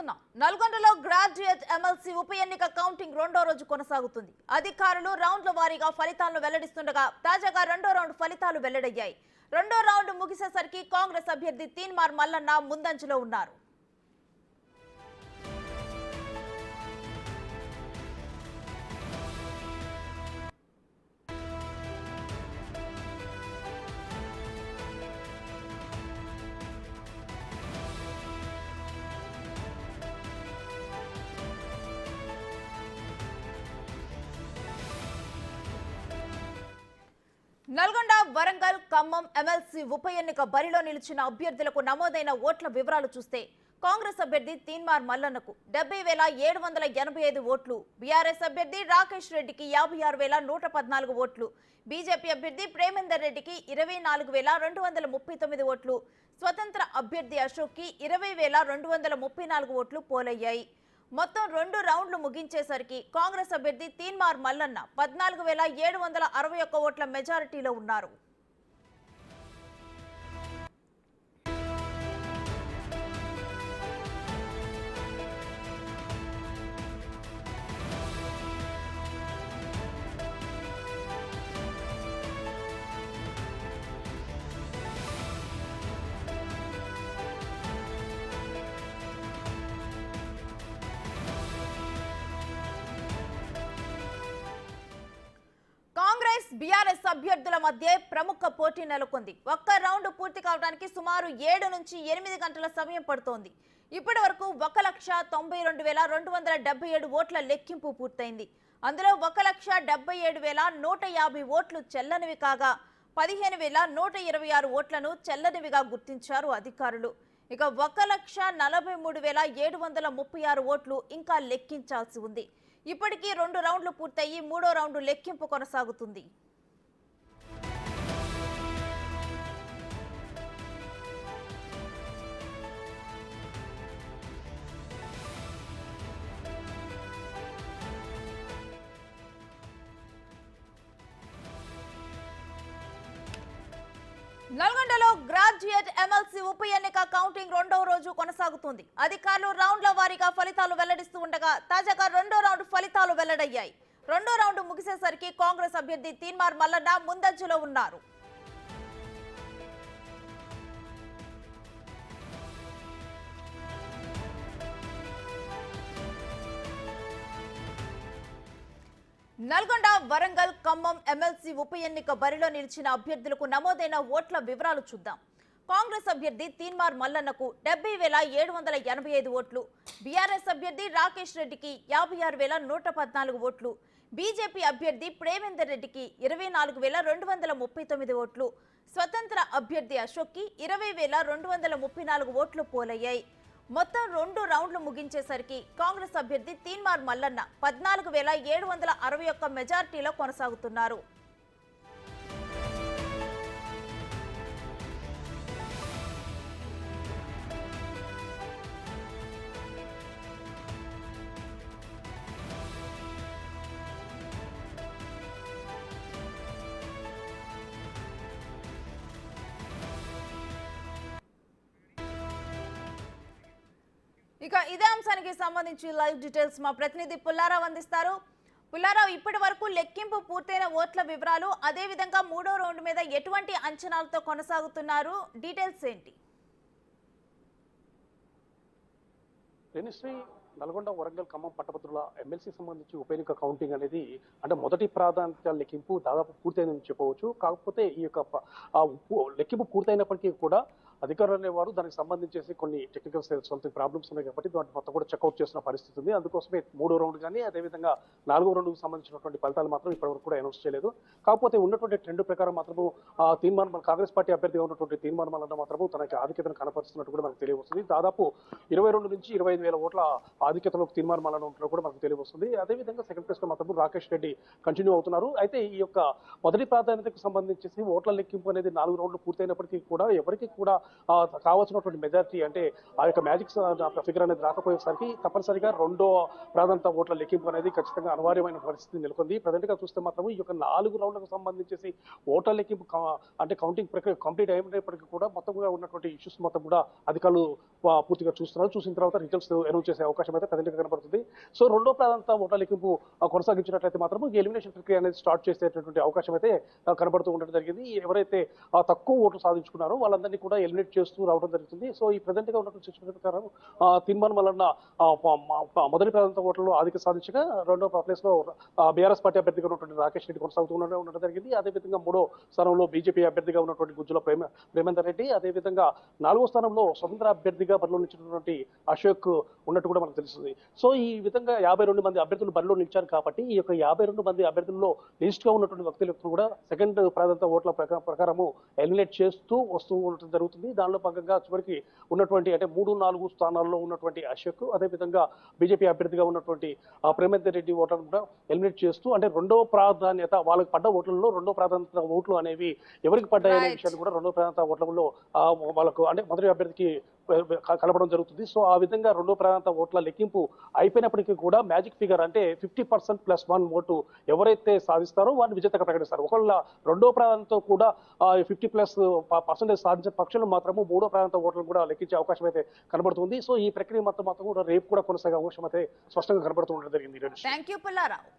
చూస్తున్నాం. నల్గొండలో graduate MLC ఉప ఎన్నిక కౌంటింగ్ రెండో రోజు కొనసాగుతుంది. అధికారులు రౌండ్ల వారీగా ఫలితాలను వెల్లడిస్తుండగా తాజాగా రెండో రౌండ్ ఫలితాలు వెల్లడయ్యాయి. రెండో రౌండ్ ముగిసేసరికి కాంగ్రెస్ అభ్యర్థి తీన్మార్ మల్లన్న ముందంజలో ఉన్నారు. నల్గొండ, వరంగల్, ఖమ్మం ఎమ్మెల్సీ ఉప ఎన్నిక బరిలో నిలిచిన అభ్యర్థులకు నమోదైన ఓట్ల వివరాలు చూస్తే కాంగ్రెస్ అభ్యర్థి తీన్మార్ మల్లన్నకు 70,785 ఓట్లు, బీఆర్ఎస్ అభ్యర్థి రాకేష్ రెడ్డికి 56,114 ఓట్లు, బీజేపీ అభ్యర్థి ప్రేమేందర్ రెడ్డికి 24,239 ఓట్లు, స్వతంత్ర అభ్యర్థి అశోక్కి 20,234 ఓట్లు పోలయ్యాయి. మొత్తం రెండు రౌండ్లు ముగించేసరికి కాంగ్రెస్ అభ్యర్థి తీన్మార్ మల్లన్న 14,761 ఓట్ల మెజారిటీలో ఉన్నారు. బీఆర్ఎస్ అభ్యర్థుల మధ్య ప్రముఖ పోటీ నెలకొంది. ఒక్క రౌండ్ పూర్తి కావడానికి సుమారు 7 నుంచి 8 గంటల సమయం పడుతోంది. ఇప్పటి వరకు 1,92,277 ఓట్ల లెక్కింపు పూర్తయింది. అందులో 1,77,150 ఓట్లు చెల్లనివి కాగా 15,126 ఓట్లను చెల్లనివిగా గుర్తించారు అధికారులు. ఇక 1,43,736 ఓట్లు ఇంకా లెక్కించాల్సి ఉంది. ఇప్పటికీ 2 రౌండ్లు పూర్తయి మూడో రౌండ్ లెక్కింపు కొనసాగుతుంది. నల్గొండలో గ్రాడ్యుయేట్ ఎమ్మెల్సీ ఉప ఎన్నిక కౌంటింగ్ రెండవ రోజు కొనసాగుతుంది. అధికారులు రౌండ్ల వారీగా ఫలితాలు వెల్లడిస్తూ ఉండగా తాజాగా రెండో రౌండ్ ఫలితాలు వెల్లడయ్యాయి. రెండో రౌండ్ ముగిసేసరికి కాంగ్రెస్ అభ్యర్థి తీన్మార్ మల్లన్న ముందంజలో ఉన్నారు. నల్గొండ, వరంగల్, ఖమ్మం ఎమ్మెల్సీ ఉప ఎన్నిక బరిలో నిలిచిన అభ్యర్థులకు నమోదైన ఓట్ల వివరాలు చూద్దాం. కాంగ్రెస్ అభ్యర్థి తీన్మార్ మల్లన్నకు 70,785 ఓట్లు, బీఆర్ఎస్ అభ్యర్థి రాకేష్ రెడ్డికి 56,114 ఓట్లు, బీజేపీ అభ్యర్థి ప్రేమేందర్ రెడ్డికి 24,239 ఓట్లు, స్వతంత్ర అభ్యర్థి అశోక్కి 20,234 ఓట్లు పోలయ్యాయి. మొత్తం 2 రౌండ్లు ముగించేసరికి కాంగ్రెస్ అభ్యర్థి తీన్మార్ మల్లన్న 14,761 మెజారిటీలో కొనసాగుతున్నారు. ఇక ఇదే అంశానికి సంబంధించి లైవ్ డీటెయిల్స్ మా ప్రతినిధి పుల్లారావు అందిస్తారు. పుల్లారావు, ఇప్పటి వరకు లెక్కింపు పూర్తయిన ఓట్ల వివరాలు, అదే విధంగా మూడో రౌండ్ మీద ఎటువంటి అంచనాలతో కొనసాగుతున్నారు, డీటెయిల్స్ ఏంటి? నల్గొండ, వరంగల్, ఖమ్మం పట్టభద్రుల ఎమ్మెల్సీ సంబంధించి ఉప ఎన్నిక కౌంటింగ్ అనేది అంటే మొదటి ప్రాధాన్యత లెక్కింపు దాదాపు పూర్తయిందని చెప్పవచ్చు. కాకపోతే ఈ యొక్క లెక్కింపు పూర్తయినప్పటికీ కూడా అధికారులు అనేవారు దానికి సంబంధించేసి కొన్ని టెక్నికల్ సంథింగ్ ప్రాబ్లమ్స్ ఉన్నాయి కాబట్టి వాటి మొత్తం కూడా చెక్అవుట్ చేసిన పరిస్థితి ఉంది. అందుకోసమే మూడో రౌండ్ కానీ అదేవిధంగా నాలుగో రౌండ్కి సంబంధించినటువంటి ఫలితాలు మాత్రం ఇప్పటివరకు కూడా అనౌన్స్ చేయలేదు. కాకపోతే ఉన్నటువంటి ట్రెండ్ ప్రకారం మాత్రము తీన్మార్ కాంగ్రెస్ పార్టీ అభ్యర్థిగా ఉన్నటువంటి తీన్మార్ మల్లన్న మాత్రము తనకి ఆధిక్యతను కనపరుస్తున్నట్టు కూడా మనకు తెలియవస్తుంది. దాదాపు 22 నుంచి 25,000 ఓట్ల ఆధిక్యతలోకి తీన్మార్ మల్లన్న ఉంటున్నట్టు కూడా మనకు తెలియవస్తుంది. అదేవిధంగా సెకండ్ ప్లేస్ లో మాత్రం రాకేష్ రెడ్డి కంటిన్యూ అవుతున్నారు. అయితే ఈ యొక్క మొదటి ప్రాధాన్యతకు సంబంధించి ఓట్ల లెక్కింపు అనేది 4 రౌండ్లు పూర్తయినప్పటికీ కూడా ఎవరికి కూడా కావాల్సినటువంటి మెజారిటీ అంటే ఆ యొక్క మ్యాజిక్ ఫిగర్ అనేది రాకపోయేసరికి తప్పనిసరిగా రెండో ప్రాధాన్యత ఓట్ల లెక్కింపు అనేది ఖచ్చితంగా అనివార్యమైన పరిస్థితి నెలకొంది. ప్రజెంట్ గా చూస్తే మాత్రం ఈ యొక్క 4 రౌండ్లకు సంబంధించేసి ఓట్ల లెక్కింపు అంటే కౌంటింగ్ ప్రక్రియ కంప్లీట్ అయినప్పటికీ కూడా మొత్తంగా ఉన్నటువంటి ఇష్యూస్ మొత్తం కూడా అధికారులు పూర్తిగా చూస్తున్నారు. చూసిన తర్వాత రిజల్ట్స్ అనౌన్స్ చేసే అవకాశం అయితే ప్రజెంట్ గా కనబడుతుంది. సో రెండో ప్రాధాన్యత ఓట్ల లెక్కింపు కొనసాగించినట్లయితే మాత్రం ఎలిమినేషన్ ప్రక్రియ అనేది స్టార్ట్ చేసేటటువంటి అవకాశం అయితే కనబడుతూ ఉండడం జరిగింది. ఎవరైతే తక్కువ ఓట్లు సాధించుకున్నారో వాళ్ళందరినీ కూడా ఎలిమినేట్ చేస్తూ రావడం జరుగుతుంది. సో ఈ ప్రజెంట్ గా ఉన్నటువంటి సిచ్యువేషన్ ప్రకారం తీర్మానం వలన మొదటి ప్రాధాన్యత ఓట్లలో ఆధిక్యత సాధించగా రెండో ప్లేస్ లో బీఆర్ఎస్ పార్టీ అభ్యర్థిగా ఉన్నటువంటి రాకేష్ రెడ్డి కొనసాగుతూ ఉండడం జరిగింది. అదేవిధంగా మూడో స్థానంలో బీజేపీ అభ్యర్థిగా ఉన్నటువంటి గుజ్జుల ప్రేమేందర్ రెడ్డి, అదేవిధంగా 4వ స్థానంలో స్వతంత్ర అభ్యర్థిగా బరిలో నిలిచినటువంటి అశోక్ ఉన్నట్టు కూడా మనకు తెలుస్తుంది. సో ఈ విధంగా 52 మంది అభ్యర్థులు బరిలో నిలిచారు కాబట్టి ఈ యొక్క 52 మంది అభ్యర్థుల్లో లిస్ట్ గా ఉన్నటువంటి వ్యక్తులకు కూడా సెకండ్ ప్రాధాన్యత ఓట్ల ప్రకారము ఎలిమినేట్ చేస్తూ వస్తూ ఉండటం జరుగుతుంది. దానిలో భాగంగా చివరికి ఉన్నటువంటి అంటే 3, 4 స్థానాల్లో ఉన్నటువంటి అశోక్, అదేవిధంగా బీజేపీ అభ్యర్థిగా ఉన్నటువంటి ప్రేమేందర్ రెడ్డి ఓట్లను కూడా ఎలిమినేట్ చేస్తూ అంటే రెండో ప్రాధాన్యత వాళ్ళకి పడ్డ ఓట్లలో రెండో ప్రాధాన్యత ఓట్లు అనేవి ఎవరికి పడ్డాయనే విషయాన్ని కూడా రెండో ప్రాధాన్యత ఓట్లలో వాళ్ళకు అంటే మొదటి అభ్యర్థికి కలపడం జరుగుతుంది. సో ఆ విధంగా రెండో ప్రాధాన్యత ఓట్ల లెక్కింపు అయిపోయినప్పటికీ కూడా మ్యాజిక్ ఫిగర్ అంటే 50% +1 ఓటు ఎవరైతే సాధిస్తారో వారిని విజేతగా ప్రకటిస్తారు. ఒకవేళ రెండో ప్రాధాన్యత కూడా 50+% సాధించిన పక్షంలో మాత్రము మూడో ప్రాధాన్యత ఓట్లను కూడా లెక్కించే అవకాశం అయితే కనబడుతుంది. సో ఈ ప్రక్రియ మొత్తం కూడా రేపు కూడా కొనసాగే అవకాశం అయితే స్పష్టంగా కనబడుతూ ఉండడం జరిగింది. Thank you Pullarao.